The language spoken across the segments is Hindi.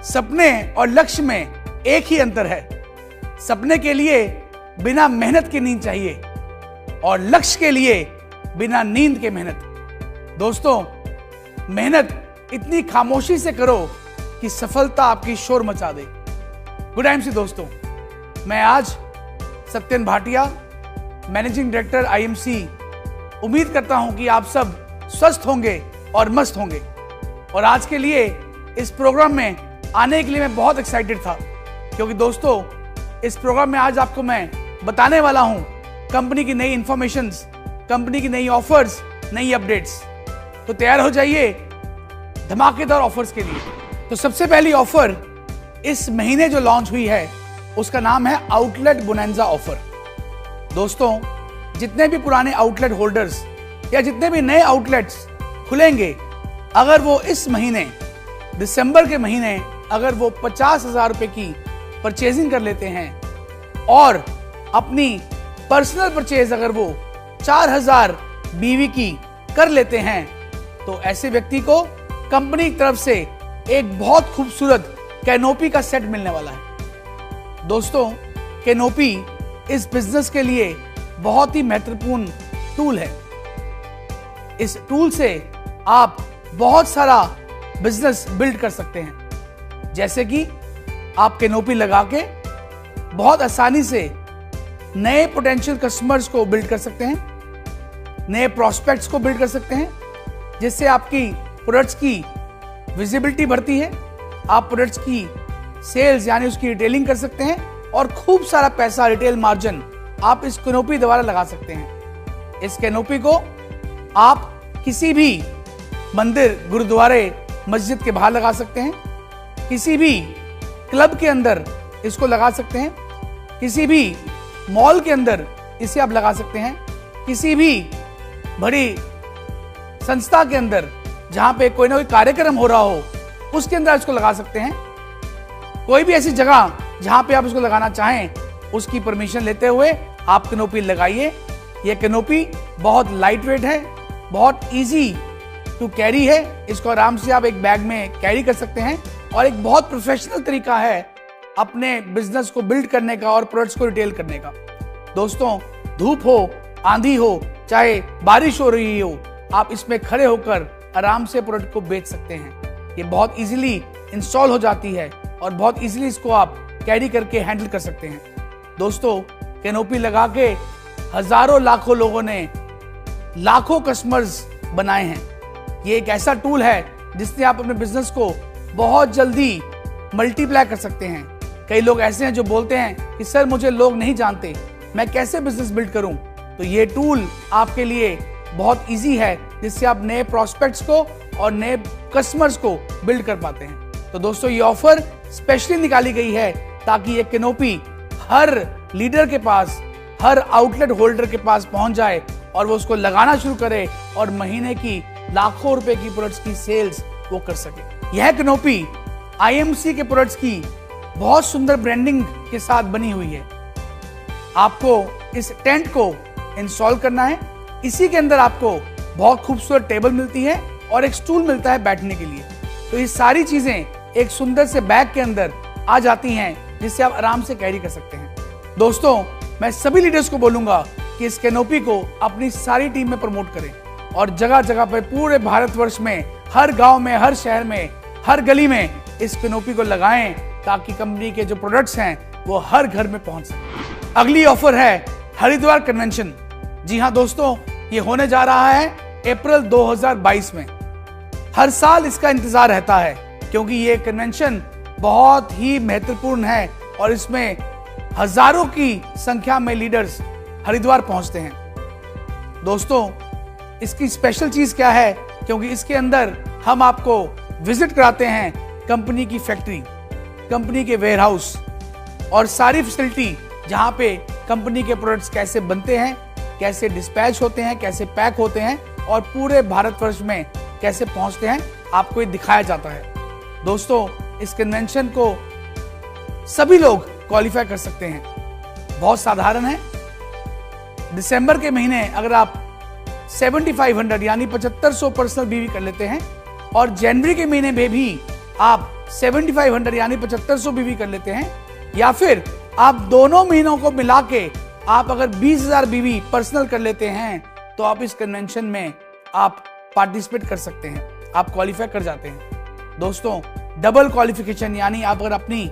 सपने और लक्ष्य में एक ही अंतर है। सपने के लिए बिना मेहनत की नींद चाहिए और लक्ष्य के लिए बिना नींद के मेहनत। दोस्तों, मेहनत इतनी खामोशी से करो कि सफलता आपकी शोर मचा दे। गुड एमसी दोस्तों, मैं आज Satyan Bhatia, managing director IMC, उम्मीद करता हूं कि आप सब स्वस्थ होंगे और मस्त होंगे। और आज के लिए इस प्रोग्राम में आने के लिए मैं बहुत एक्साइटेड था, क्योंकि दोस्तों इस प्रोग्राम में आज आपको मैं बताने वाला हूं कंपनी की नई इंफॉर्मेशंस, कंपनी की नई ऑफर्स, नई अपडेट्स। तो तैयार हो जाइए धमाकेदार ऑफर्स के लिए। तो सबसे पहली ऑफर इस महीने जो लॉन्च हुई है उसका नाम है आउटलेट बोनैंजा ऑफर। दोस्तों, जितने भी पुराने आउटलेट होल्डर्स या जितने भी नए आउटलेट्स खुलेंगे, अगर वो इस महीने दिसंबर के महीने अगर वो 50,000 रुपए की परचेजिंग कर लेते हैं और अपनी पर्सनल परचेज अगर वो 4,000 BV की कर लेते हैं, तो ऐसे व्यक्ति को कंपनी की तरफ से एक बहुत खूबसूरत कैनोपी का सेट मिलने वाला है। दोस्तों, कैनोपी इस बिजनेस के लिए बहुत ही महत्वपूर्ण टूल है। इस टूल से आप बहुत सारा बिजनेस बिल्ड कर सकते हैं। जैसे कि आप कैनोपी लगा के बहुत आसानी से नए पोटेंशियल कस्टमर्स को बिल्ड कर सकते हैं, नए प्रोस्पेक्ट्स को बिल्ड कर सकते हैं, जिससे आपकी प्रोडक्ट्स की विजिबिलिटी बढ़ती है। आप प्रोडक्ट्स की सेल्स यानी उसकी रिटेलिंग कर सकते हैं और खूब सारा पैसा रिटेल मार्जिन आप इस कैनोपी द्वारा लगा सकते हैं। इस कैनोपी को आप किसी भी मंदिर, गुरुद्वारे, मस्जिद के बाहर लगा सकते हैं, किसी भी क्लब के अंदर इसको लगा सकते हैं, किसी भी मॉल के अंदर इसे आप लगा सकते हैं, किसी भी बड़ी संस्था के अंदर जहां पे कोई ना कोई कार्यक्रम हो रहा हो उसके अंदर इसको लगा सकते हैं। कोई भी ऐसी जगह जहां पे आप इसको लगाना चाहें, उसकी परमिशन लेते हुए आप कैनोपी लगाइए। यह कैनोपी बहुत लाइट वेट है, बहुत इजी टू कैरी है। इसको आराम से आप एक बैग में कैरी कर सकते हैं और एक बहुत प्रोफेशनल तरीका है अपने बिजनेस को बिल्ड करने का और प्रोडक्ट्स को रिटेल करने का। दोस्तों, धूप हो, आंधी हो, चाहे बारिश हो रही हो, आप इसमें खड़े होकर आराम से प्रोडक्ट को बेच सकते हैं। ये बहुत इजीली इंस्टॉल हो जाती है और बहुत इजीली इसको आप कैरी करके हैंडल कर सकते हैं। दोस्तों, कैनोपी लगा के हजारों लाखों लोगों ने लाखों कस्टमर्स बनाए हैं। ये एक ऐसा टूल है जिससे आप अपने बिजनेस को बहुत जल्दी मल्टीप्लाई कर सकते हैं। कई लोग ऐसे हैं जो बोलते हैं कि सर मुझे लोग नहीं जानते, मैं कैसे बिजनेस बिल्ड करूं? तो ये टूल आपके लिए बहुत इजी है, जिससे आप नए प्रोस्पेक्ट्स को और नए कस्टमर्स को बिल्ड कर पाते हैं। तो दोस्तों, ये ऑफर स्पेशली निकाली गई है ताकि ये कैनोपी हर लीडर के पास, हर आउटलेट होल्डर के पास पहुंच जाए और वो उसको लगाना शुरू करे और महीने की लाखों रुपए की प्रोडक्ट्स की सेल्स वो कर सके। यह कैनोपी आईएमसी के प्रोडक्ट्स की बहुत सुंदर ब्रांडिंग के साथ बनी हुई है। आपको इस टेंट को इंस्टॉल करना है। इसी के अंदर आपको बहुत खूबसूरत टेबल मिलती है और एक स्टूल मिलता है बैठने के लिए। तो ये सारी चीजें एक सुंदर से बैग के अंदर आ जाती हैं, जिससे आप आराम से कैरी कर सकते हैं। दोस्तों, मैं सभी लीडर्स को बोलूंगा कि इस कैनोपी को अपनी सारी टीम में प्रमोट करें और जगह जगह पर पूरे भारतवर्ष में, हर गांव में, हर शहर में, हर गली में इस कैनोपी को लगाएं, ताकि कंपनी के जो प्रोडक्ट्स हैं वो हर घर में पहुंच सके। अगली ऑफर है हरिद्वार कन्वेंशन। जी हां दोस्तों, ये होने जा रहा है अप्रैल 2022 में। हर साल इसका इंतजार रहता है, क्योंकि ये कन्वेंशन बहुत ही महत्वपूर्ण है और इसमें हजारों की संख्या में लीडर्स हरिद्वार पहुंचते हैं। दोस्तों, इसकी स्पेशल चीज क्या है? क्योंकि इसके अंदर हम आपको विजिट कराते हैं कंपनी की फैक्ट्री, कंपनी के वेयरहाउस और सारी फैसिलिटी, जहां पे कंपनी के प्रोडक्ट्स कैसे बनते हैं, कैसे डिस्पैच होते हैं, कैसे पैक होते हैं और पूरे भारतवर्ष में कैसे पहुंचते हैं, आपको ये दिखाया जाता है। दोस्तों, इस कन्वेंशन को सभी लोग क्वालिफाई कर सकते हैं। बहुत साधारण है। दिसंबर के महीने अगर आप 7500 यानी 7500 पर्सनल बीवी कर लेते हैं और जनवरी के महीने में भी आप 7500 यानी 7500 बीवी कर लेते हैं, या फिर आप दोनों महीनों को मिला के आप अगर 20,000 बीवी पर्सनल कर लेते हैं तो आप इस कन्वेंशन में आप पार्टिसिपेट कर सकते हैं, आप क्वालिफाई कर जाते हैं। दोस्तों, डबल क्वालिफिकेशन यानी आप अगर अपनी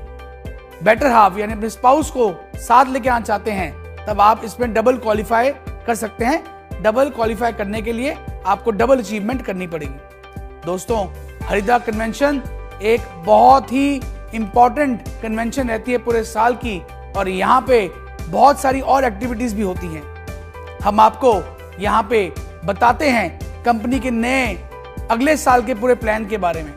बेटर हाफ यानी अपने स्पाउस को साथ लेके आना चाहते हैं तब आप इसमें डबल क्वालिफाई कर सकते हैं। डबल क्वालिफाई करने के लिए आपको डबल अचीवमेंट करनी पड़ेगी। दोस्तों, हरिद्वार कन्वेंशन एक बहुत ही इंपॉर्टेंट कन्वेंशन रहती है पूरे साल की, और यहाँ पे बहुत सारी और एक्टिविटीज भी होती हैं। हम आपको यहाँ पे बताते हैं कंपनी के नए अगले साल के पूरे प्लान के बारे में,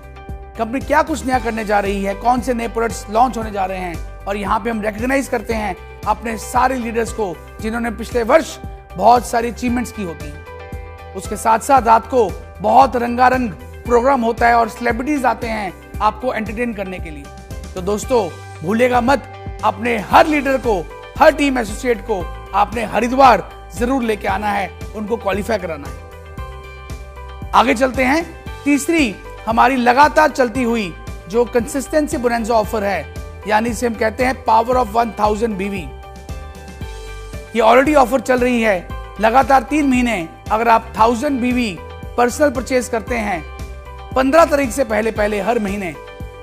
कंपनी क्या कुछ नया करने जा रही है, कौन से नए प्रोडक्ट्स लॉन्च होने जा रहे हैं, और यहाँ पे हम रिकॉग्नाइज करते हैं अपने सारे लीडर्स को जिन्होंने पिछले वर्ष बहुत सारी अचीवमेंट्स की होती हैं। उसके साथ साथ रात को बहुत रंगारंग प्रोग्राम होता है और सेलिब्रिटीज आते हैं आपको एंटरटेन करने के लिए। तो दोस्तों, भूलिएगा मत, अपने हर लीडर को, हर टीम एसोसिएट को आपने हरिद्वार जरूर लेके आना है, उनको क्वालिफाई कराना है। आगे चलते हैं। तीसरी हमारी लगातार चलती हुई जो कंसिस्टेंसी बोनंजा ऑफर है, यानी इसे हम कहते हैं पावर ऑफ 1000 बीवी। ये ऑलरेडी ऑफर चल रही है लगातार 3 महीने। अगर आप 1000 बीवी पर्सनल परचेज करते हैं 15 तारीख से पहले हर महीने,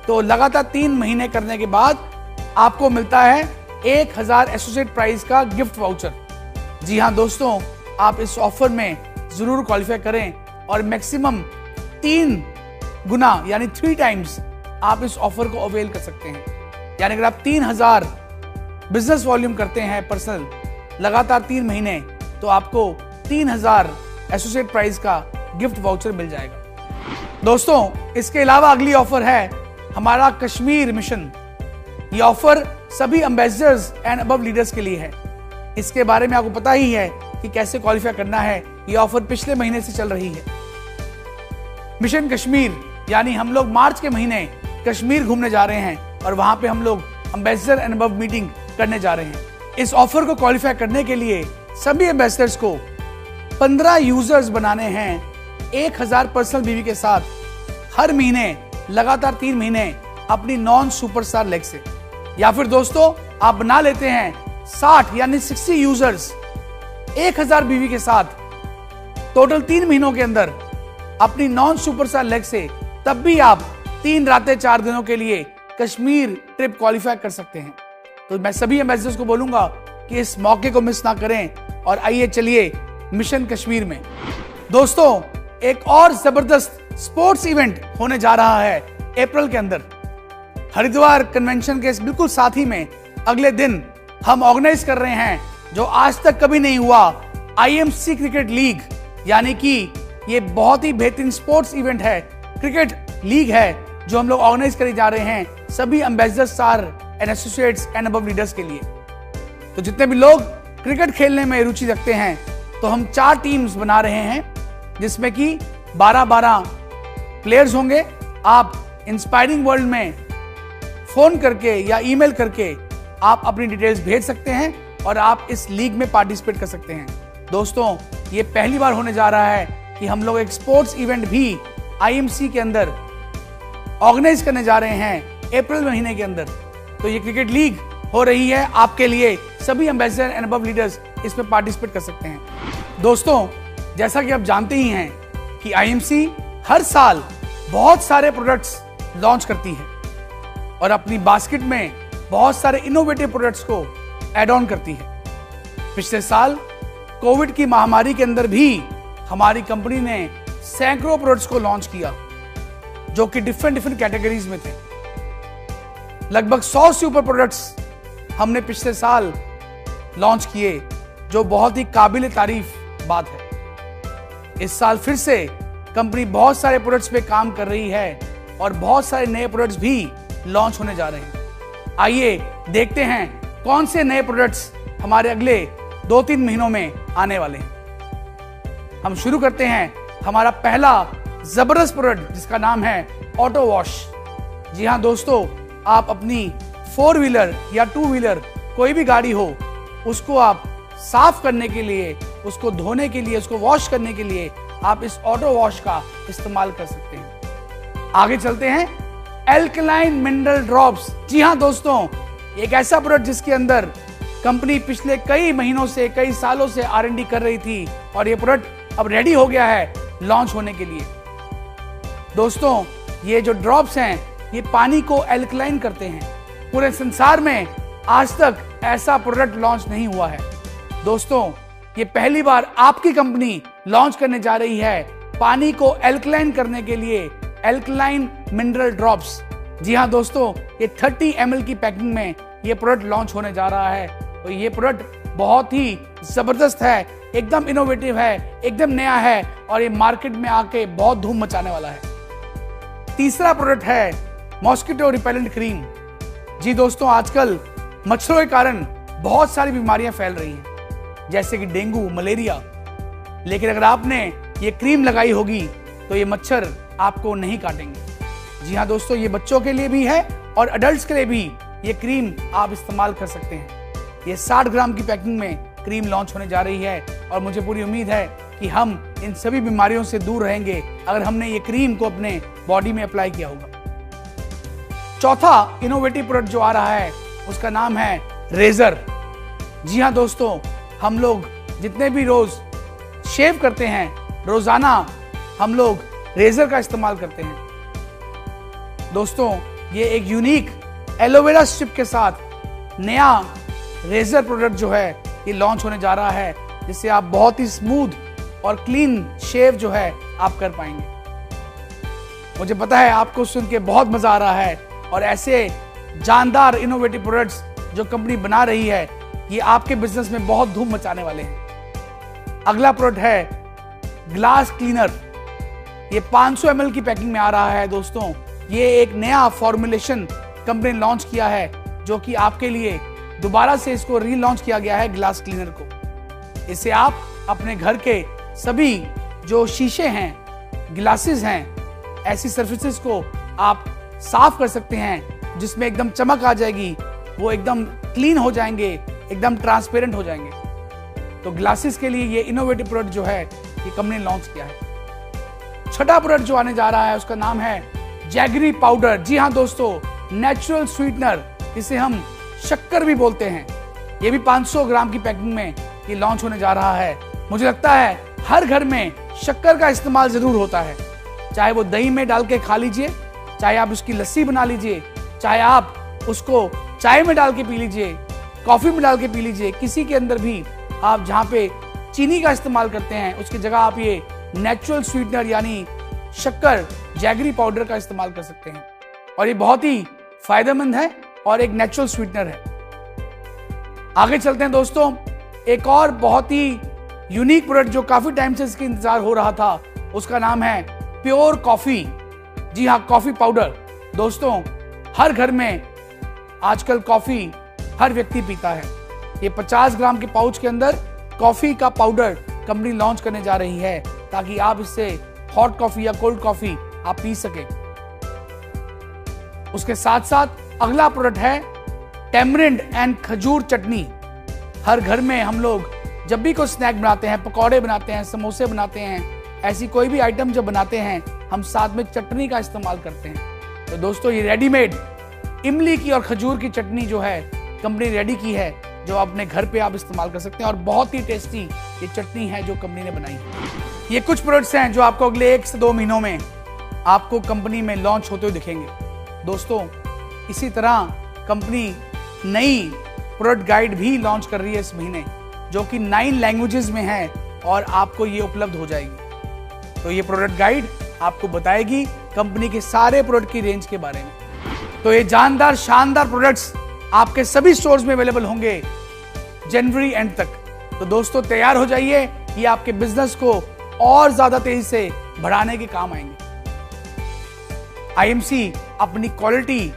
तो लगातार 3 महीने करने के बाद आपको मिलता है 1000 एसोसिएट प्राइस का गिफ्ट वाउचर। जी हाँ दोस्तों, आप इस ऑफर में जरूर क्वालिफाई करें और मैक्सिमम 3 गुना यानी 3 टाइम्स आप इस ऑफर को अवेल कर सकते हैं। यानी अगर आप 3000 बिजनेस वॉल्यूम करते हैं पर्सनल लगातार 3 महीने, तो आपको 3000 एसोसिएट प्राइस का गिफ्ट वाउचर मिल जाएगा। दोस्तों, इसके अलावा अगली ऑफर है हमारा कश्मीर मिशन। ये ऑफर सभी एम्बेसडर्स एंड अबव लीडर्स के लिए है। इसके बारे में आपको पता ही है कि कैसे क्वालिफाई करना है। ये ऑफर पिछले महीने से चल रही है। मिशन कश्मीर यानी हम लोग मार्च के महीने कश्मीर घूमने जा रहे हैं और वहां पे हम लोग एम्बेसडर एंड अबव मीटिंग करने जा रहे हैं। इस ऑफर को क्वालिफाई करने के लिए सभी एम्बेसडर्स को 15 यूजर्स बनाने हैं 1000 पर्सनल बीवी के साथ, हर महीने लगातार 3 महीने अपनी नॉन सुपरस्टार लेग से। या फिर दोस्तों, आप बना लेते हैं 60 यानी 60 यूजर्स 1000 बीवी के साथ टोटल 3 महीनों के अंदर अपनी नॉन सुपरस्टार लेग से, तब भी आप 3 रातें 4 दिनों के लिए कश्मीर ट्रिप क्वालिफाई कर सकते हैं। तो मैं सभी एम्बेसडर्स को बोलूंगा कि इस मौके को मिस ना करें और आइए चलिए मिशन कश्मीर में। दोस्तों, एक और जबरदस्त स्पोर्ट्स इवेंट होने जा रहा है अप्रैल के अंदर। हरिद्वार कन्वेंशन के बिल्कुल साथ ही में अगले दिन हम ऑर्गेनाइज कर रहे हैं जो आज तक कभी नहीं हुआ, IMC क्रिकेट लीग। यानी कि ये बहुत ही बेहतरीन स्पोर्ट्स इवेंट है, क्रिकेट लीग है जो हम लोग ऑर्गेनाइज करे जा रहे हैं सभी ambassador star and associates and above leaders के लिए। तो जितने भी लोग क्रिकेट खेलने में रुचि रखते हैं, तो हम 4 टीम्स बना रहे हैं जिसमें कि 12-12 प्लेयर्स होंगे। आप इंस्पायरिंग वर्ल्ड में फोन करके या ईमेल करके आप अपनी डिटेल्स भेज सकते हैं और आप इस लीग में पार्टिसिपेट कर सकते हैं। दोस्तों, ये पहली बार होने जा रहा है कि हम लोग एक स्पोर्ट्स इवेंट भी IMC के अंदर ऑर्गेनाइज करने जा रहे हैं अप्रैल महीने के अंदर। तो ये क्रिकेट लीग हो रही है आपके लिए, सभी एम्बेसडर एंड अबव लीडर्स इसमें पार्टिसिपेट कर सकते हैं। दोस्तों, जैसा कि आप जानते ही हैं कि IMC हर साल बहुत सारे प्रोडक्ट्स लॉन्च करती है और अपनी बास्केट में बहुत सारे इनोवेटिव प्रोडक्ट्स को ऐड ऑन करती है। पिछले साल कोविड की महामारी के अंदर भी हमारी कंपनी ने सैकड़ों प्रोडक्ट्स को लॉन्च किया जो कि डिफरेंट कैटेगरीज में थे। लगभग 100 से ऊपर प्रोडक्ट्स हमने पिछले साल लॉन्च किए, जो बहुत ही काबिल तारीफ बात है। इस साल फिर से कंपनी बहुत सारे प्रोडक्ट्स पे काम कर रही है और बहुत सारे नए प्रोडक्ट्स भी लॉन्च होने जा रहे हैं। आइए देखते हैं कौन से नए प्रोडक्ट्स हमारे अगले 2-3 महीनों में आने वाले हैं। हम शुरू करते हैं हमारा पहला जबरदस्त प्रोडक्ट जिसका नाम है ऑटो वॉश। जी हाँ दोस्तों, आप अपनी 4 व्हीलर या 2 व्हीलर कोई भी गाड़ी हो, उसको आप साफ करने के लिए, उसको धोने के लिए, उसको वॉश करने के लिए आप इस ऑटो वॉश का इस्तेमाल कर सकते हैं। आगे चलते हैं। Alkaline mineral drops. जी हां दोस्तों, एक ऐसा प्रोडक्ट जिसके अंदर कंपनी पिछले कई महीनों से, कई सालों से R&D कर रही थी और ये प्रोडक्ट अब रेडी हो गया है लॉन्च होने के लिए। दोस्तों, ये जो ड्रॉप्स हैं ये पानी को एल्कलाइन करते हैं। पूरे संसार में आज तक ऐसा प्रोडक्ट लॉन्च नहीं हुआ है। दोस्तों, ये पहली बार आपकी कंपनी लॉन्च करने जा रही है पानी को एल्कलाइन करने के लिए एल्कलाइन मिनरल ड्रॉप्स। जी हां दोस्तों, ये 30 ml की पैकिंग में ये प्रोडक्ट लॉन्च होने जा रहा है। तो ये प्रोडक्ट बहुत ही जबरदस्त है, एकदम इनोवेटिव है, एकदम नया है और ये मार्केट में आके बहुत धूम मचाने वाला है। तीसरा प्रोडक्ट है मॉस्किटो रिपेलेंट क्रीम। जी दोस्तों, आजकल मच्छरों के कारण बहुत सारी बीमारियां फैल रही हैं, जैसे कि डेंगू, मलेरिया। लेकिन अगर आपने ये क्रीम लगाई होगी तो ये मच्छर आपको नहीं काटेंगे। जी हाँ दोस्तों, ये बच्चों के लिए भी है और अडल्ट्स के लिए भी ये क्रीम आप इस्तेमाल कर सकते हैं। ये 60 ग्राम की पैकिंग में क्रीम लॉन्च होने जा रही है और मुझे पूरी उम्मीद है कि हम इन सभी बीमारियों से दूर रहेंगे अगर हमने ये क्रीम को अपने बॉडी में अप्लाई किया होगा। चौथा इनोवेटिव प्रोडक्ट जो आ रहा है उसका नाम है रेजर। जी हाँ दोस्तों, हम लोग जितने भी रोज शेव करते हैं, रोजाना हम लोग रेजर का इस्तेमाल करते हैं। दोस्तों, ये एक यूनिक एलोवेरा स्ट्रिप के साथ नया रेजर प्रोडक्ट जो है ये लॉन्च होने जा रहा है, जिससे आप बहुत ही स्मूथ और क्लीन शेव जो है आप कर पाएंगे। मुझे पता है आपको सुन के बहुत मजा आ रहा है और ऐसे जानदार इनोवेटिव प्रोडक्ट्स जो कंपनी बना रही है ये आपके बिजनेस में बहुत धूम मचाने वाले हैं। अगला प्रोडक्ट है ग्लास क्लीनर। ये 500 ml की पैकिंग में आ रहा है। दोस्तों, ये एक नया फॉर्मुलेशन कंपनी ने लॉन्च किया है जो कि आपके लिए दोबारा से इसको रीलॉन्च किया गया है ग्लास क्लीनर को। इससे आप अपने घर के सभी जो शीशे हैं, ग्लासेस हैं, ऐसी सर्फेसेस को आप साफ कर सकते हैं जिसमें एकदम चमक आ जाएगी, वो एकदम क्लीन हो जाएंगे, एकदम ट्रांसपेरेंट हो जाएंगे। तो ग्लासेस के लिए ये इनोवेटिव प्रोडक्ट जो है ये कंपनी ने लॉन्च किया है। छठा प्रोडक्ट जो आने जा रहा है उसका नाम है जैगरी पाउडर। जी हाँ दोस्तों, नेचुरल स्वीटनर, इसे हम शक्कर भी बोलते हैं। ये भी 500 ग्राम की पैकिंग में ये लॉन्च होने जा रहा है। मुझे लगता है हर घर में शक्कर का इस्तेमाल जरूर होता है, चाहे वो दही में डाल के खा लीजिए, चाहे आप उसकी लस्सी बना लीजिए, चाहे आप उसको चाय में डाल के पी लीजिए, कॉफी में डाल के पी लीजिए। किसी के अंदर भी आप जहाँ पे चीनी का इस्तेमाल करते हैं उसकी जगह आप ये नेचुरल स्वीटनर यानी शक्कर, जैगरी पाउडर का इस्तेमाल कर सकते हैं और ये बहुत ही फायदेमंद है और एक नेचुरल स्वीटनर है। आगे चलते हैं दोस्तों, एक और बहुत ही यूनिक प्रोडक्ट जो काफी टाइम से इसका इंतजार हो रहा था उसका नाम है प्योर कॉफी। जी हाँ, कॉफी पाउडर। दोस्तों, हर घर में आजकल कॉफी हर व्यक्ति पीता है। ये 50 ग्राम के पाउच के अंदर कॉफी का पाउडर कंपनी लॉन्च करने जा रही है ताकि आप इससे हॉट कॉफी या कोल्ड कॉफी आप पी सके। उसके साथ साथ अगला प्रोडक्ट है टेमरिंड एंड खजूर चटनी। हर घर में हम लोग जब भी कोई स्नैक बनाते हैं, पकौड़े बनाते हैं, समोसे बनाते हैं, ऐसी कोई भी आइटम जब बनाते हैं हम साथ में चटनी का इस्तेमाल करते हैं। तो दोस्तों, ये रेडीमेड इमली की और खजूर की चटनी जो है कंपनी रेडी की है, जो अपने घर पे आप इस्तेमाल कर सकते हैं और बहुत ही टेस्टी ये चटनी है जो कंपनी ने बनाई है। ये कुछ प्रोडक्ट्स हैं जो आपको अगले 1 से 2 महीनों में आपको कंपनी में लॉन्च होते हुए दिखेंगे। दोस्तों, इसी तरह कंपनी नई प्रोडक्ट गाइड भी लॉन्च कर रही है इस महीने, जो कि 9 लैंग्वेजेस में है और आपको ये उपलब्ध हो जाएगी। तो ये प्रोडक्ट गाइड आपको बताएगी कंपनी के सारे प्रोडक्ट की रेंज के बारे में। तो ये जानदार शानदार प्रोडक्ट्स आपके सभी स्टोर्स में अवेलेबल होंगे जनवरी एंड तक। तो दोस्तों, तैयार हो जाइए, ये आपके बिजनेस को और ज्यादा तेजी से बढ़ाने के काम आएंगे। आईएमसी अपनी क्वालिटी,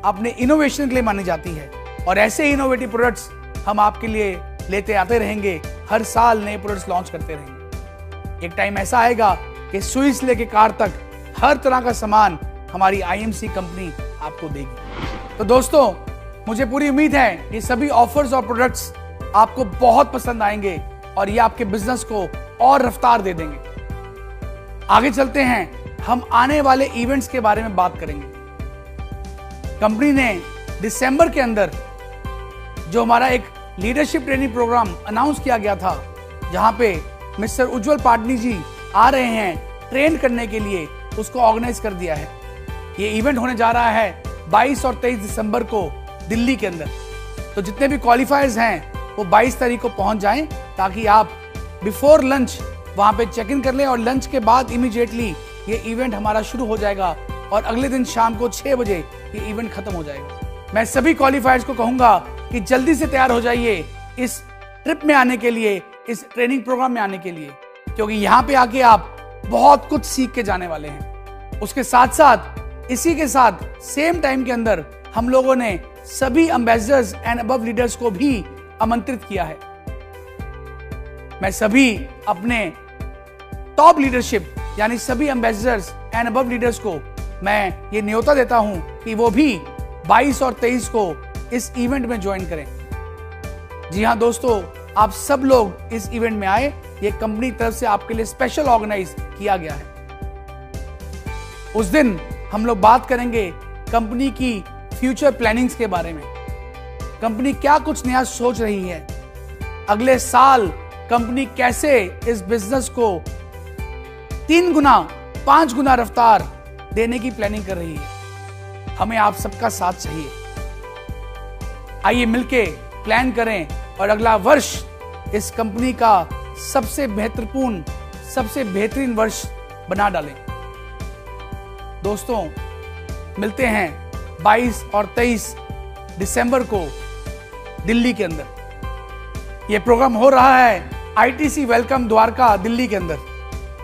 अपने इनोवेशन के लिए मानी जाती है और ऐसे इनोवेटिव प्रोडक्ट्स हम आपके लिए लेते आते रहेंगे। हर साल नए प्रोडक्ट्स लॉन्च करते रहेंगे। एक टाइम ऐसा आएगा कि सुई से लेके कार तक हर तरह का सामान हमारी आईएमसी कंपनी आपको देगी। तो दोस्तों, मुझे पूरी उम्मीद है ये सभी ऑफर्स और प्रोडक्ट्स आपको बहुत पसंद आएंगे और ये आपके बिजनेस को और रफ्तार दे देंगे। आगे चलते हैं, हम आने वाले इवेंट्स के बारे में बात करेंगे। कंपनी ने दिसंबर के अंदर जो हमारा एक लीडरशिप ट्रेनिंग प्रोग्राम अनाउंस किया गया था, जहां पे मिस्टर उज्जवल पाटनी जी आ रहे हैं ट्रेन करने के लिए, उसको ऑर्गेनाइज कर दिया है। ये इवेंट होने जा रहा है 22 और 23 दिसंबर को दिल्ली के अंदर। तो जितने भी क्वालिफायर्स हैं वो 22 तारीख को पहुंच जाएं, ताकि आप बिफोर लंच वहां पे चेक इन कर लें, और लंच के बाद इमीडिएटली ये इवेंट हमारा शुरू हो जाएगा और अगले दिन शाम को 6 बजे ये इवेंट खत्म हो जाएगा। मैं सभी क्वालिफायर्स को कहूंगा कि जल्दी से तैयार हो जाइए इस ट्रिप में आने के लिए, इस ट्रेनिंग प्रोग्राम में आने के लिए, क्योंकि यहाँ पे आके आप बहुत कुछ सीख के जाने वाले हैं। उसके साथ साथ इसी के साथ सेम टाइम के अंदर हम लोगों ने सभी एम्बेसडर्स एंड अबव लीडर्स को भी आमंत्रित किया है। मैं सभी अपने टॉप लीडरशिप यानी सभी एम्बेसडर्स एंड अबव लीडर्स को मैं ये न्योता देता हूं कि वो भी 22 और 23 को इस इवेंट में ज्वाइन करें। जी हां दोस्तों, आप सब लोग इस इवेंट में आए। ये कंपनी तरफ से आपके लिए स्पेशल ऑर्गेनाइज किया गया है। उस दिन हम लोग बात करेंगे कंपनी की फ्यूचर प्लानिंग्स के बारे में। कंपनी क्या कुछ नया सोच रही है, अगले साल कंपनी कैसे इस बिजनेस को 3 गुना 5 गुना रफ्तार देने की प्लानिंग कर रही है। हमें आप सबका साथ चाहिए। आइए मिलके प्लान करें और अगला वर्ष इस कंपनी का सबसे महत्वपूर्ण, सबसे बेहतरीन वर्ष बना डालें। दोस्तों, मिलते हैं 22 और 23 दिसंबर को दिल्ली के अंदर। यह प्रोग्राम हो रहा है ITC वेलकम द्वारका दिल्ली के अंदर।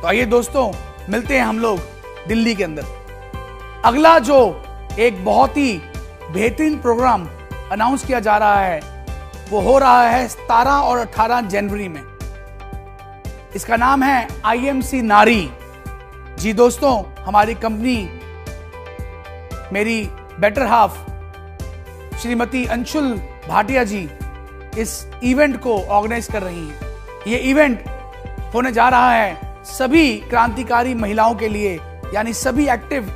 तो आइए दोस्तों, मिलते हैं हम लोग दिल्ली के अंदर। अगला जो एक बहुत ही बेहतरीन प्रोग्राम अनाउंस किया जा रहा है वो हो रहा है 17 और 18 जनवरी में। इसका नाम है IMC नारी। जी दोस्तों, हमारी कंपनी, मेरी बेटर हाफ श्रीमती अंशुल भाटिया जी इस इवेंट को ऑर्गेनाइज कर रही हैं। ये इवेंट होने जा रहा है सभी क्रांतिकारी महिलाओं के लिए, यानी सभी एक्टिव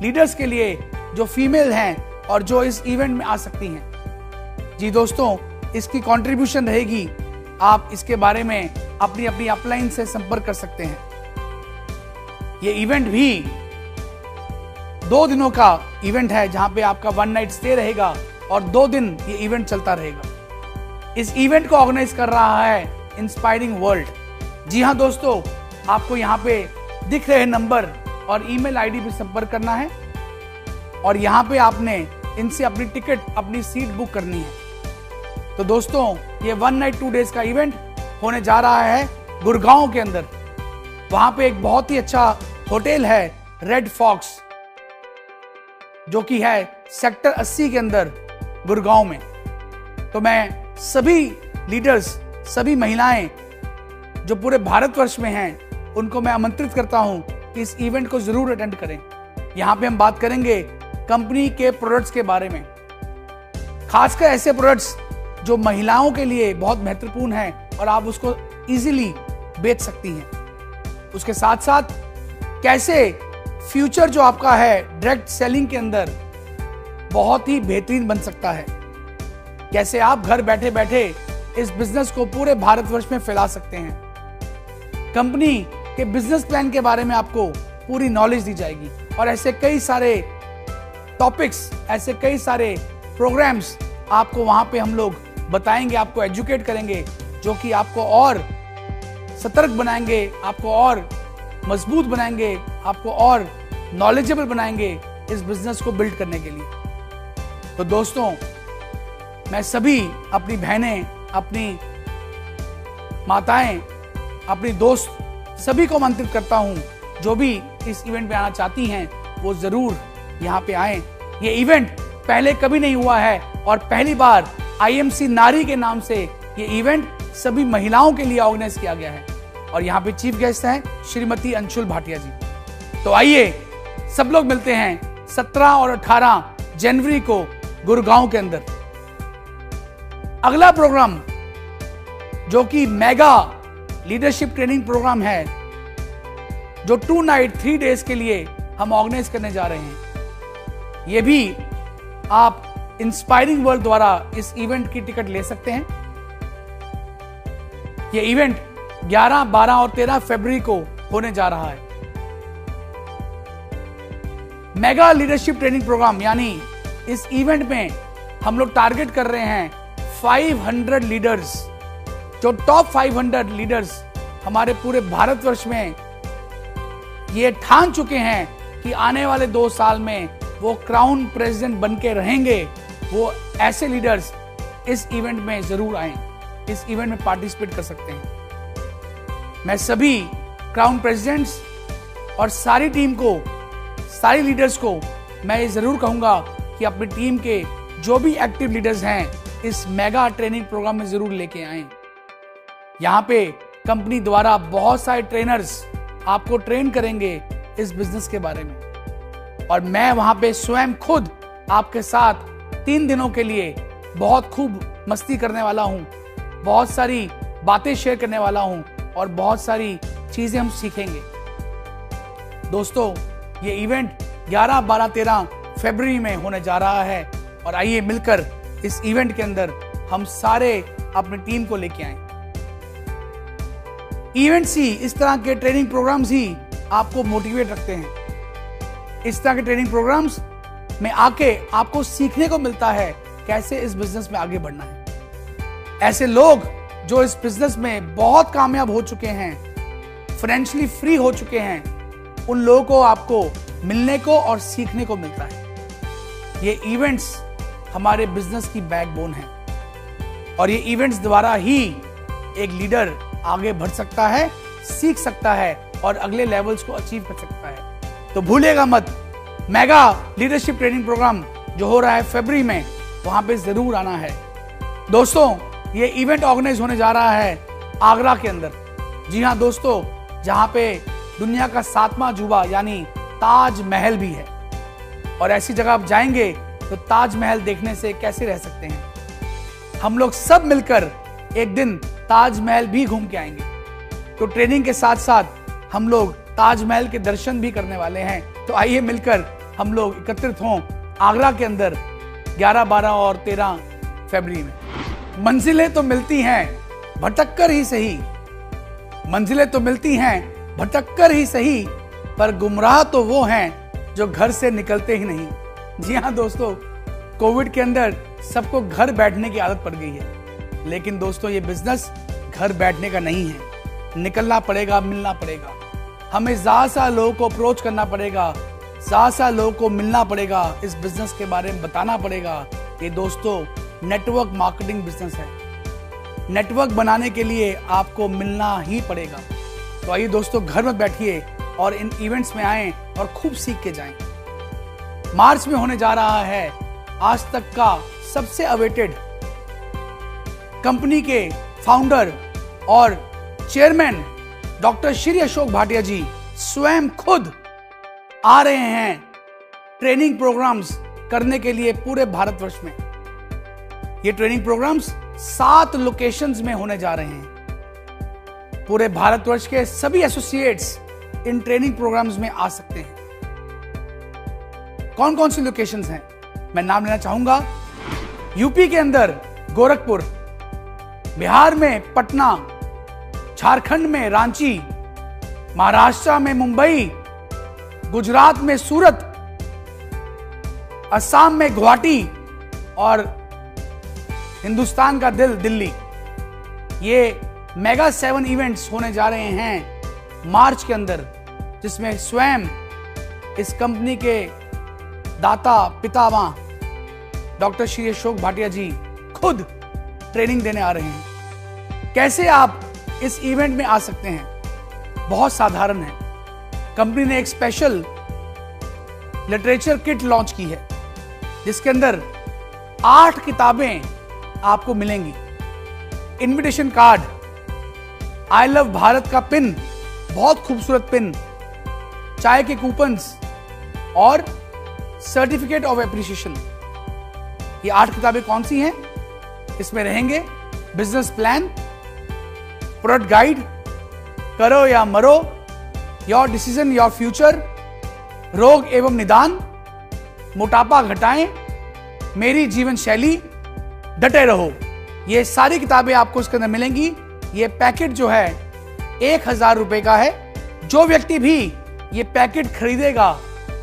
लीडर्स के लिए जो फीमेल हैं और जो इस इवेंट में आ सकती हैं। जी दोस्तों, इसकी कंट्रीब्यूशन रहेगी। आप इसके बारे में अपनी अपनी अपलाइन से संपर्क कर सकते हैं। ये इवेंट भी 2 दिनों का इवेंट है, जहां पे आपका 1 नाइट स्टे रहेगा और 2 दिन ये इवेंट चलता रहेगा। इस इवेंट को ऑर्गेनाइज कर रहा है इंस्पायरिंग वर्ल्ड। जी हां दोस्तों, आपको यहाँ पे दिख रहे नंबर और ईमेल आईडी पे संपर्क करना है और यहाँ पे आपने इनसे अपनी टिकट, अपनी सीट बुक करनी है। तो दोस्तों, ये 1 नाइट 2 डेज का इवेंट होने जा रहा है गुड़गांव के अंदर। वहां पे एक बहुत ही अच्छा होटल है रेड फॉक्स, जो कि है सेक्टर 80 के अंदर गुड़गांव में। तो मैं सभी लीडर्स, सभी महिलाएं जो पूरे भारतवर्ष में हैं, उनको मैं आमंत्रित करता हूं कि इस इवेंट को जरूर अटेंड करें। यहां पे हम बात करेंगे कंपनी के प्रोडक्ट्स के बारे में, खासकर ऐसे प्रोडक्ट्स जो महिलाओं के लिए बहुत महत्वपूर्ण हैं और आप उसको इजीली बेच सकती हैं। उसके साथ साथ कैसे फ्यूचर जो आपका है डायरेक्ट सेलिंग के अंदर बहुत ही बेहतरीन बन सकता है, कैसे आप घर बैठे बैठे इस बिजनेस को पूरे भारतवर्ष में फैला सकते हैं। कंपनी के बिजनेस प्लान के बारे में आपको पूरी नॉलेज दी जाएगी और ऐसे कई सारे टॉपिक्स, ऐसे कई सारे प्रोग्राम्स आपको वहां पे हम लोग बताएंगे, आपको एजुकेट करेंगे, जो कि आपको और सतर्क बनाएंगे, आपको और मजबूत बनाएंगे, आपको और नॉलेजेबल बनाएंगे इस बिजनेस को बिल्ड करने के लिए। तो दोस्तों, मैं सभी अपनी बहनें, अपनी माताएं, अपनी दोस्त सभी को आमंत्रित करता हूं, जो भी इस इवेंट में आना चाहती हैं वो जरूर यहाँ पे आएं। ये इवेंट पहले कभी नहीं हुआ है और पहली बार IMC नारी के नाम से ये इवेंट सभी महिलाओं के लिए ऑर्गेनाइज किया गया है और यहाँ पे चीफ गेस्ट हैं श्रीमती अंशुल भाटिया जी। तो आइए सब लोग मिलते हैं 17 और 18 जनवरी को गुड़गांव के अंदर। अगला प्रोग्राम जो कि मेगा लीडरशिप ट्रेनिंग प्रोग्राम है, जो 2 नाइट 3 डेज के लिए हम ऑर्गेनाइज करने जा रहे हैं। ये भी आप इंस्पायरिंग वर्ल्ड द्वारा इस इवेंट की टिकट ले सकते हैं। यह इवेंट 11, 12 और 13 फरवरी को होने जा रहा है। मेगा लीडरशिप ट्रेनिंग प्रोग्राम, यानी इस इवेंट में हम लोग टारगेट कर रहे हैं 500 लीडर्स, जो टॉप 500 लीडर्स हमारे पूरे भारतवर्ष में ये ठान चुके हैं कि आने वाले 2 साल में वो क्राउन प्रेसिडेंट बन के रहेंगे। वो ऐसे लीडर्स इस इवेंट में जरूर आए, इस इवेंट में पार्टिसिपेट कर सकते हैं। मैं सभी क्राउन प्रेसिडेंट्स और सारी टीम को, सारी लीडर्स को मैं ये जरूर कहूंगा कि अपनी टीम के जो भी एक्टिव लीडर्स हैं इस मेगा ट्रेनिंग प्रोग्राम में जरूर लेके आएं। यहाँ पे कंपनी द्वारा बहुत सारे ट्रेनर्स आपको ट्रेन करेंगे इस बिजनेस के बारे में, और मैं वहां पे स्वयं खुद आपके साथ 3 दिनों के लिए बहुत खूब मस्ती करने वाला हूं, बहुत सारी बातें शेयर करने वाला हूं और बहुत सारी चीजें हम सीखेंगे। दोस्तों, ये इवेंट 11, 12, 13 फरवरी में होने जा रहा है, और आइए मिलकर इस इवेंट के अंदर हम सारे अपनी टीम को लेके आए। इवेंट्स ही, इस तरह के ट्रेनिंग प्रोग्राम्स ही आपको मोटिवेट रखते हैं। इस तरह के ट्रेनिंग प्रोग्राम्स में आके आपको सीखने को मिलता है कैसे इस बिजनेस में आगे बढ़ना है। ऐसे लोग जो इस बिजनेस में बहुत कामयाब हो चुके हैं, फाइनेंशियली फ्री हो चुके हैं, उन लोगों को आपको मिलने को और सीखने को मिलता है। ये इवेंट्स हमारे बिजनेस की बैकबोन है, और ये इवेंट्स द्वारा ही एक लीडर आगे बढ़ सकता है, सीख सकता है और अगले लेवल्स को अचीव कर सकता है। तो भूलिएगा मत, मेगा लीडरशिप ट्रेनिंग प्रोग्राम जो हो रहा है फरवरी में, वहां पे जरूर आना है। दोस्तों, ये इवेंट ऑर्गेनाइज होने जा रहा है आगरा के अंदर। जी हाँ दोस्तों, जहां पे दुनिया का 7वां अजूबा यानी ताजमहल भी है, और ऐसी जगह आप जाएंगे तो ताजमहल देखने से कैसे रह सकते हैं। हम लोग सब मिलकर एक दिन ताजमहल भी घूम के आएंगे। तो ट्रेनिंग के साथ साथ हम लोग ताजमहल के दर्शन भी करने वाले हैं। तो आइए मिलकर हम लोग एकत्रित हों आगरा के अंदर 11, 12 और 13 फरवरी में। मंजिलें तो मिलती हैं भटक कर ही सही, मंजिलें तो मिलती हैं भटक कर ही सही, पर गुमराह तो वो हैं जो घर से निकलते ही नहीं। जी हाँ दोस्तों, कोविड के अंदर सबको घर बैठने की आदत पड़ गई है, लेकिन दोस्तों ये बिजनेस घर बैठने का नहीं है। निकलना पड़ेगा, मिलना पड़ेगा, हमें ज्यादा लोगों को अप्रोच करना पड़ेगा, ज्यादा लोगों को मिलना पड़ेगा, इस बिजनेस के बारे में बताना पड़ेगा। ये दोस्तों नेटवर्क मार्केटिंग बिजनेस है। नेटवर्क बनाने के लिए आपको मिलना ही पड़ेगा। तो आइए दोस्तों, घर में बैठिए और इन इवेंट्स में आएं और खूब सीख के जाएं। मार्च में होने जा रहा है आज तक का सबसे अवेटेड, कंपनी के फाउंडर और चेयरमैन डॉक्टर श्री अशोक भाटिया जी स्वयं खुद आ रहे हैं ट्रेनिंग प्रोग्राम्स करने के लिए पूरे भारतवर्ष में। ये ट्रेनिंग प्रोग्राम्स 7 लोकेशंस में होने जा रहे हैं। पूरे भारतवर्ष के सभी एसोसिएट्स इन ट्रेनिंग प्रोग्राम्स में आ सकते हैं। कौन कौन सी लोकेशंस हैं मैं नाम लेना चाहूंगा। यूपी के अंदर गोरखपुर, बिहार में पटना, झारखंड में रांची, महाराष्ट्र में मुंबई, गुजरात में सूरत, असम में गुवाहाटी और हिंदुस्तान का दिल दिल्ली। ये मेगा 7 इवेंट्स होने जा रहे हैं मार्च के अंदर, जिसमें स्वयं इस कंपनी के दाता पितामह डॉक्टर श्री अशोक भाटिया जी खुद ट्रेनिंग देने आ रहे हैं। कैसे आप इस इवेंट में आ सकते हैं? बहुत साधारण है। कंपनी ने एक स्पेशल लिटरेचर किट लॉन्च की है, जिसके अंदर 8 किताबें आपको मिलेंगी, invitation card, I love Bharat का पिन, बहुत खूबसूरत पिन, चाय के कूपन्स और सर्टिफिकेट ऑफ एप्रिसिएशन। ये 8 किताबें कौन सी हैं? इसमें रहेंगे बिजनेस प्लान, प्रोडक्ट गाइड, करो या मरो, योर डिसीजन योर फ्यूचर, रोग एवं निदान, मोटापा घटाएं, मेरी जीवन शैली, डटे रहो, ये सारी किताबें आपको इसके अंदर मिलेंगी। ये पैकेट जो है 1000 रुपए का है। जो व्यक्ति भी ये पैकेट खरीदेगा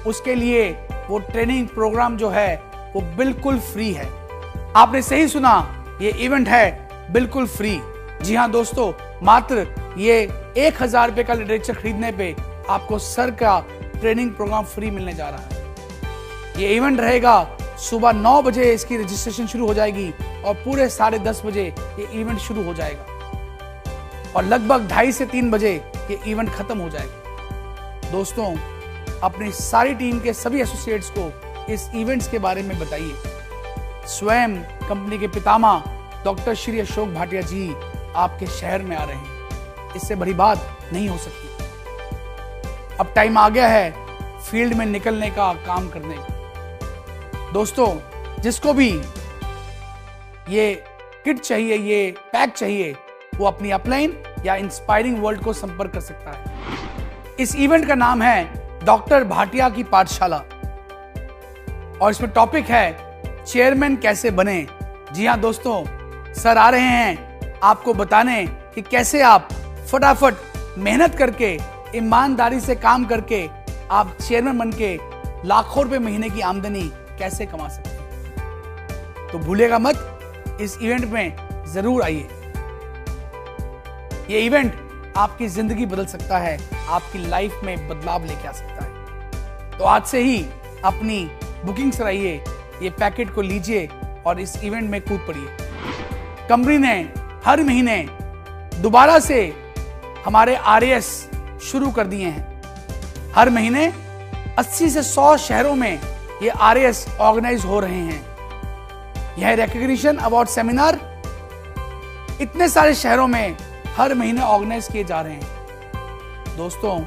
उसके लिए वो ट्रेनिंग प्रोग्राम जो है वो बिल्कुल फ्री है। आपने सही सुना, ये इवेंट है बिल्कुल फ्री। जी हाँ दोस्तों, मात्र ये 1000 रुपए का लिटरेचर खरीदने पे आपको सर का ट्रेनिंग प्रोग्राम फ्री मिलने जा रहा है। ये इवेंट रहेगा सुबह 9 बजे, इसकी रजिस्ट्रेशन शुरू हो जाएगी और पूरे 10:30 बजे ये इवेंट शुरू हो जाएगा और लगभग 2:30 से 3 बजे ये इवेंट खत्म हो जाएगा। दोस्तों, अपनी सारी टीम के सभी एसोसिएट्स को इस इवेंट्स के बारे में बताइए। स्वयं कंपनी के पितामह डॉक्टर श्री अशोक भाटिया जी आपके शहर में आ रहे हैं। इससे बड़ी बात नहीं हो सकती। अब टाइम आ गया है फील्ड में निकलने का, काम करने का। दोस्तों, जिसको भी ये किट चाहिए, ये पैक चाहिए, वो अपनी अपलाइन या इंस्पायरिंग वर्ल्ड को संपर्क कर सकता है। इस इवेंट का नाम है डॉक्टर भाटिया की पाठशाला और इसमें टॉपिक है चेयरमैन कैसे बने। जी हाँ दोस्तों, सर आ रहे हैं आपको बताने कि कैसे आप फटाफट मेहनत करके, ईमानदारी से काम करके आप चेयरमैन बन के लाखों रुपए महीने की आमदनी कैसे कमा सकते हैं। तो भूलेगा मत, इस इवेंट में जरूर आइए। ये इवेंट आपकी जिंदगी बदल सकता है, आपकी लाइफ में बदलाव लेके आ सकता है। तो आज से ही अपनी बुकिंग कराइए, ये पैकेट को लीजिए और इस इवेंट में कूद पड़िए। कंपनी ने हर महीने दोबारा से हमारे आरएएस शुरू कर दिए हैं। हर महीने 80 से 100 शहरों में ये आरएएस ऑर्गेनाइज हो रहे हैं। यह रिकॉग्निशन अवार्ड सेमिनार इतने सारे शहरों में हर महीने ऑर्गेनाइज किए जा रहे हैं। दोस्तों,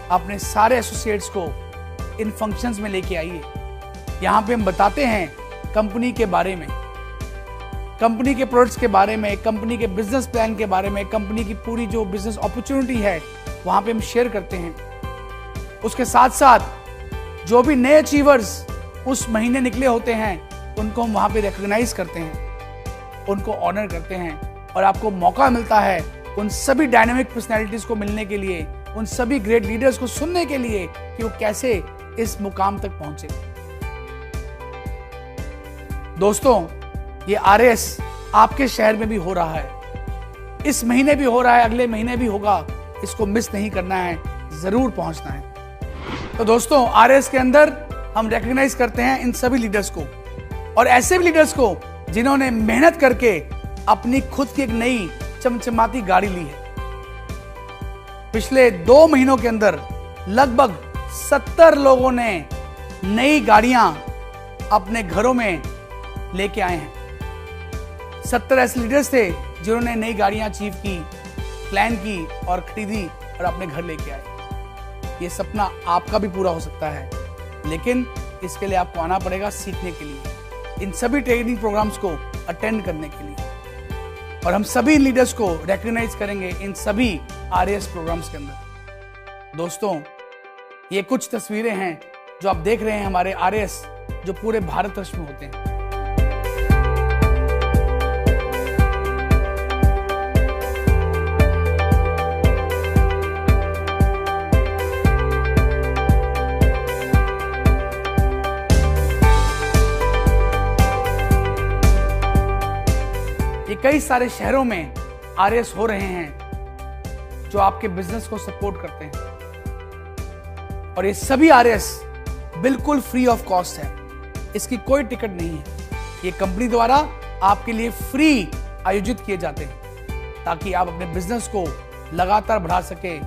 अपने सारे एसोसिएट्स को इन फंक्शंस में लेके आइए। यहाँ पे हम बताते हैं कंपनी के बारे में, कंपनी के प्रोडक्ट्स के बारे में, कंपनी के बिजनेस प्लान के बारे में, कंपनी की पूरी जो बिजनेस अपॉर्चुनिटी है वहां पे हम शेयर करते हैं। उसके साथ साथ जो भी नए अचीवर्स उस महीने निकले होते हैं उनको हम वहां पे रिकॉग्नाइज करते हैं, उनको ऑनर करते हैं और आपको मौका मिलता है उन सभी डायनामिक पर्सनैलिटीज को मिलने के लिए, उन सभी ग्रेट लीडर्स को सुनने के लिए कि वो कैसे इस मुकाम तक पहुंचे। दोस्तों, ये आरएएस आपके शहर में भी हो रहा है, इस महीने भी हो रहा है, अगले महीने भी होगा। इसको मिस नहीं करना है, जरूर पहुंचना है। तो दोस्तों, आरएएस के अंदर हम रिकॉग्नाइज करते हैं इन सभी लीडर्स को और ऐसे भी लीडर्स को जिन्होंने मेहनत करके अपनी खुद की एक नई चमचमाती गाड़ी ली है। पिछले 2 महीनों के अंदर लगभग 70 लोगों ने नई गाड़ियां अपने घरों में लेके आए हैं। 70 ऐसे लीडर्स थे जिन्होंने नई गाड़ियां अचीव की, प्लान की और खरीदी और अपने घर लेके आए। ये सपना आपका भी पूरा हो सकता है, लेकिन इसके लिए आपको आना पड़ेगा सीखने के लिए, इन सभी ट्रेनिंग प्रोग्राम्स को अटेंड करने के लिए। और हम सभी लीडर्स को रिकॉग्नाइज करेंगे इन सभी आरएएस प्रोग्राम्स के अंदर। दोस्तों, ये कुछ तस्वीरें हैं जो आप देख रहे हैं हमारे आरएएस जो पूरे भारतवर्ष में होते हैं। ये कई सारे शहरों में आरएएस हो रहे हैं जो आपके बिजनेस को सपोर्ट करते हैं और ये सभी आरएएस बिल्कुल फ्री ऑफ कॉस्ट है, इसकी कोई टिकट नहीं है। ये कंपनी द्वारा आपके लिए फ्री आयोजित किए जाते हैं ताकि आप अपने बिजनेस को लगातार बढ़ा सके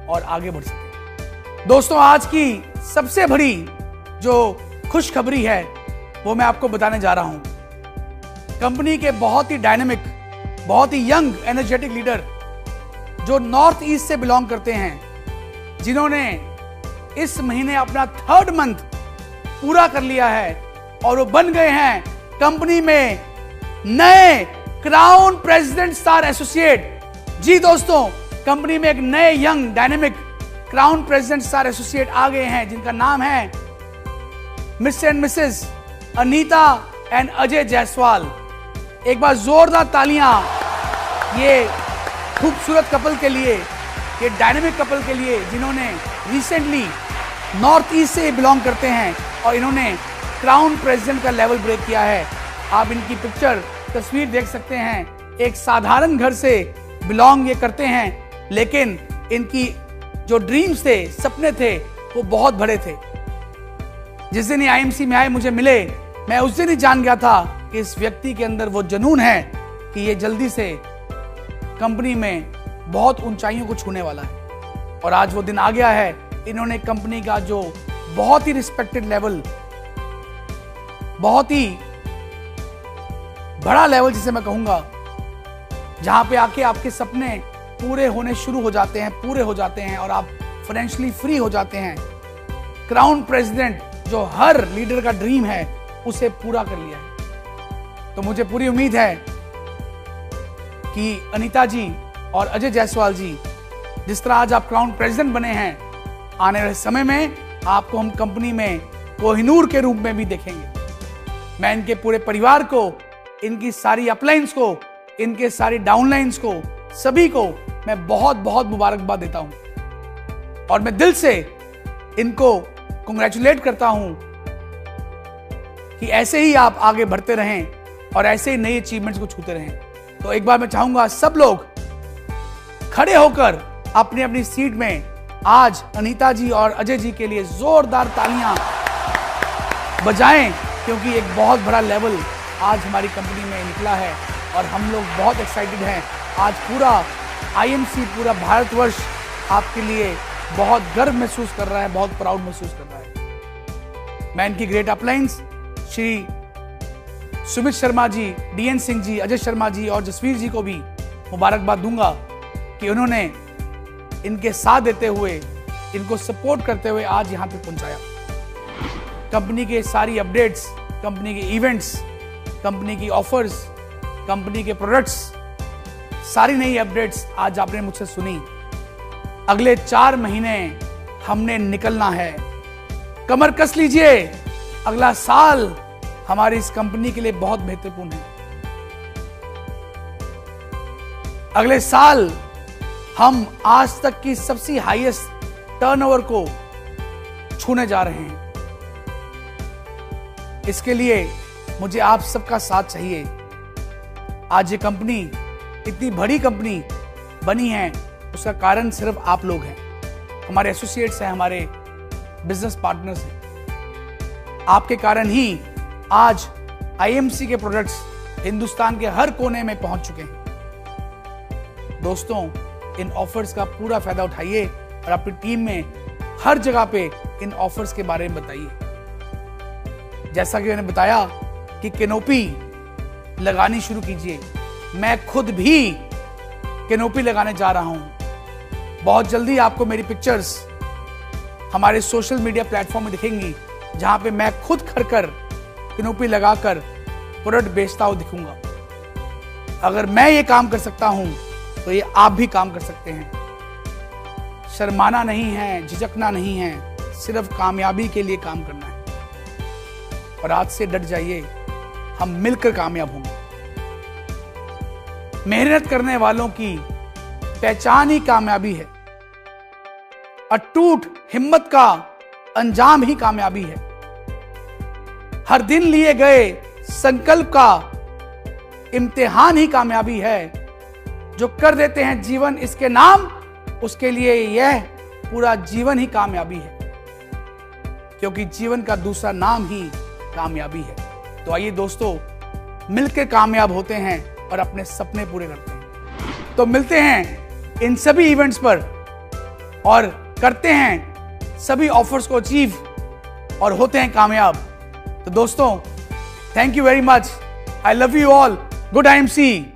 और आगे बढ़ सके। दोस्तों, आज की सबसे बड़ी जो खुशखबरी है वो मैं आपको बताने जा रहा हूं। कंपनी के बहुत ही डायनेमिक, बहुत ही यंग एनर्जेटिक लीडर जो नॉर्थ ईस्ट से बिलोंग करते हैं, जिन्होंने इस महीने अपना 3rd मंथ पूरा कर लिया है और वो बन गए हैं कंपनी में नए क्राउन प्रेसिडेंट स्टार एसोसिएट। जी दोस्तों, कंपनी में एक नए young dynamic crown president star associate आ गए हैं जिनका नाम है Mr and Mrs Anita and Ajay Jaiswal. एक बार जोरदार तालियां ये खूबसूरत कपल के लिए, ये डायनेमिक कपल के लिए, जिन्होंने रिसेंटली नॉर्थ ईस्ट से बिलोंग करते हैं और इन्होंने क्राउन प्रेसिडेंट का लेवल ब्रेक किया है। आप इनकी पिक्चर तस्वीर देख सकते हैं। एक साधारण घर से बिलोंग ये करते हैं, लेकिन इनकी जो ड्रीम्स थे, सपने थे, वो बहुत बड़े थे। जिस दिन ये आईएमसी में आए, मुझे मिले, मैं उस दिन ही जान गया था कि इस व्यक्ति के अंदर वो जुनून है कि ये जल्दी से कंपनी में बहुत ऊंचाइयों को छूने वाला है। और आज वो दिन आ गया है। इन्होंने कंपनी का जो बहुत ही रिस्पेक्टेड लेवल, बहुत ही बड़ा लेवल जिसे मैं कहूंगा, जहां पे आके आपके सपने पूरे होने शुरू हो जाते हैं, पूरे हो जाते हैं और आप फाइनेंशियली फ्री हो जाते हैं। क्राउन प्रेसिडेंट जो हर लीडर का ड्रीम है, उसे पूरा कर लिया है। तो मुझे पूरी उम्मीद है कि अनीता जी और अजय जायसवाल जी, जिस तरह आज आप क्राउन प्रेसिडेंट बने हैं, आने वाले समय में आपको हम कंपनी में कोहिनूर के रूप में भी देखेंगे। मैं इनके पूरे परिवार को, इनकी सारी अपलाइंस को, इनके सारी डाउनलाइंस को, सभी को मैं बहुत बहुत मुबारकबाद देता हूं और मैं दिल से इनको कांग्रेचुलेट करता हूं कि ऐसे ही आप आगे बढ़ते रहें और ऐसे ही नई अचीवमेंट्स को छूते रहें। तो एक बार मैं चाहूंगा सब लोग खड़े होकर अपनी अपनी सीट में आज अनीता जी और अजय जी के लिए जोरदार तालियां बजाएं, क्योंकि एक बहुत बड़ा लेवल आज हमारी कंपनी में निकला है और हम लोग बहुत एक्साइटेड हैं। आज पूरा आईएमसी, पूरा भारतवर्ष आपके लिए बहुत गर्व महसूस कर रहा है, बहुत प्राउड महसूस कर रहा है। मैं इनकी ग्रेट अपलाइंस श्री सुमित शर्मा जी, डीएन सिंह जी, अजय शर्मा जी और जसवीर जी को भी मुबारकबाद दूंगा कि उन्होंने इनके साथ देते हुए, इनको सपोर्ट करते हुए आज यहां तक पहुंचाया। कंपनी के सारी अपडेट्स, कंपनी के इवेंट्स, कंपनी की ऑफर्स, कंपनी के प्रोडक्ट्स, सारी नई अपडेट्स आज आपने मुझसे सुनी। अगले 4 महीने हमने निकलना है। कमर कस लीजिए, अगला साल हमारी इस कंपनी के लिए बहुत महत्वपूर्ण है। अगले साल हम आज तक की सबसे हाईएस्ट टर्नओवर को छूने जा रहे हैं। इसके लिए मुझे आप सबका साथ चाहिए। आज ये कंपनी इतनी बड़ी कंपनी बनी है, उसका कारण सिर्फ आप लोग हैं, हमारे एसोसिएट्स हैं, हमारे बिजनेस पार्टनर्स हैं। आपके कारण ही आज आईएमसी के प्रोडक्ट्स हिंदुस्तान के हर कोने में पहुंच चुके हैं। दोस्तों, इन ऑफर्स का पूरा फायदा उठाइए और अपनी टीम में हर जगह पे इन ऑफर्स के बारे में बताइए। जैसा कि मैंने बताया कि कैनोपी लगानी शुरू कीजिए। मैं खुद भी कैनोपी लगाने जा रहा हूं। बहुत जल्दी आपको मेरी पिक्चर्स हमारे सोशल मीडिया प्लेटफॉर्म में दिखेंगी, जहां पे मैं खुद खड़कर कैनोपी लगाकर प्रोडक्ट बेचता हुआ दिखूंगा। अगर मैं ये काम कर सकता हूं, तो ये आप भी काम कर सकते हैं। शर्माना नहीं है, झिझकना नहीं है, सिर्फ कामयाबी के लिए काम करना है। और आज से डट जाइए, हम मिलकर कामयाब होंगे। मेहनत करने वालों की पहचान ही कामयाबी है। अटूट हिम्मत का अंजाम ही कामयाबी है। हर दिन लिए गए संकल्प का इम्तिहान ही कामयाबी है। जो कर देते हैं जीवन इसके नाम, उसके लिए यह पूरा जीवन ही कामयाबी है, क्योंकि जीवन का दूसरा नाम ही कामयाबी है। तो आइए दोस्तों, मिलकर कामयाब होते हैं और अपने सपने पूरे करते हैं। तो मिलते हैं इन सभी इवेंट्स पर और करते हैं सभी ऑफर्स को अचीव और होते हैं कामयाब। तो दोस्तों, thank you very much. I love you all. Good IMC.